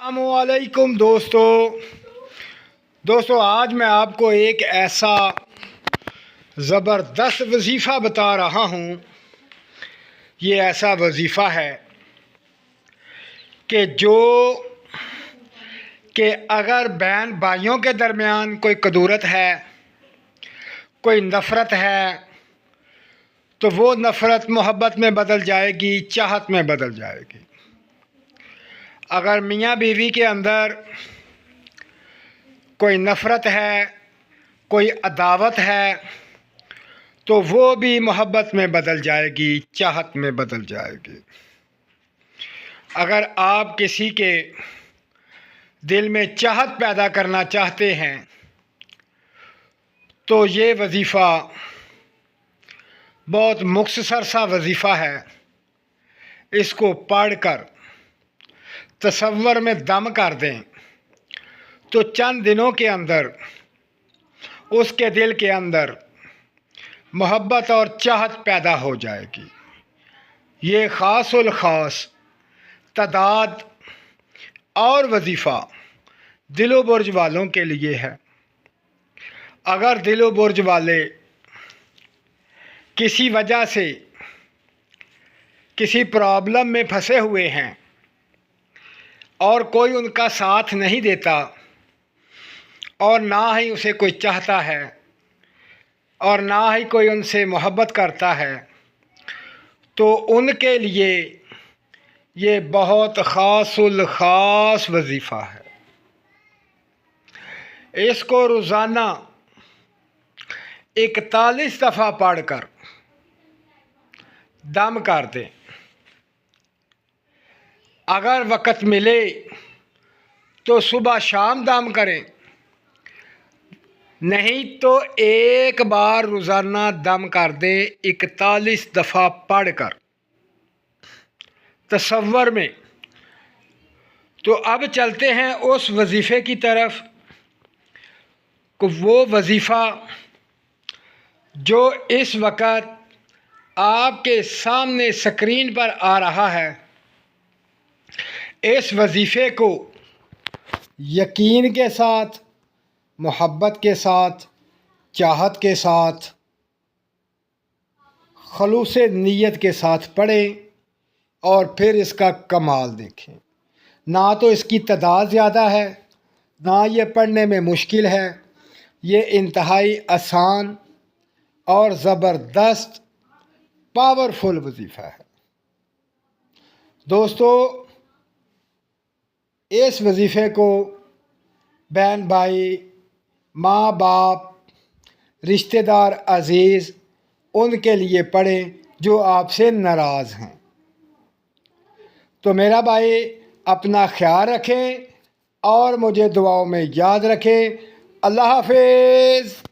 السلام علیکم دوستو آج میں آپ کو ایک ایسا زبردست وظیفہ بتا رہا ہوں۔ یہ ایسا وظیفہ ہے کہ اگر بہن بھائیوں کے درمیان کوئی کدورت ہے، کوئی نفرت ہے، تو وہ نفرت محبت میں بدل جائے گی، چاہت میں بدل جائے گی۔ اگر میاں بیوی کے اندر کوئی نفرت ہے، کوئی عداوت ہے، تو وہ بھی محبت میں بدل جائے گی، چاہت میں بدل جائے گی۔ اگر آپ کسی کے دل میں چاہت پیدا کرنا چاہتے ہیں تو یہ وظیفہ بہت مختصر سا وظیفہ ہے۔ اس کو پڑھ کر تصور میں دم کر دیں تو چند دنوں کے اندر اس کے دل کے اندر محبت اور چاہت پیدا ہو جائے گی۔ یہ خاص الخاص تعداد اور وظیفہ دل و برج والوں کے لیے ہے۔ اگر دل و برج والے کسی وجہ سے کسی پرابلم میں پھنسے ہوئے ہیں اور کوئی ان کا ساتھ نہیں دیتا اور نہ ہی اسے کوئی چاہتا ہے اور نہ ہی کوئی ان سے محبت کرتا ہے، تو ان کے لیے یہ بہت خاص الخاص وظیفہ ہے۔ اس کو روزانہ 41 دفعہ پڑھ کر دم کر دیں۔ اگر وقت ملے تو صبح شام دم کریں، نہیں تو ایک بار روزانہ دم کر دیں 41 دفعہ پڑھ کر تصور میں۔ تو اب چلتے ہیں اس وظیفے کی طرف کہ وہ وظیفہ جو اس وقت آپ کے سامنے اسکرین پر آ رہا ہے، اس وظیفے کو یقین کے ساتھ، محبت کے ساتھ، چاہت کے ساتھ، خلوص نیت کے ساتھ پڑھیں اور پھر اس کا کمال دیکھیں۔ نہ تو اس کی تعداد زیادہ ہے، نہ یہ پڑھنے میں مشکل ہے۔ یہ انتہائی آسان اور زبردست پاورفل وظیفہ ہے۔ دوستو، اس وظیفے کو بہن بھائی، ماں باپ، رشتہ دار عزیز ان کے لیے پڑھیں جو آپ سے ناراض ہیں۔ تو میرا بھائی اپنا خیال رکھیں اور مجھے دعاؤں میں یاد رکھیں۔ اللہ حافظ۔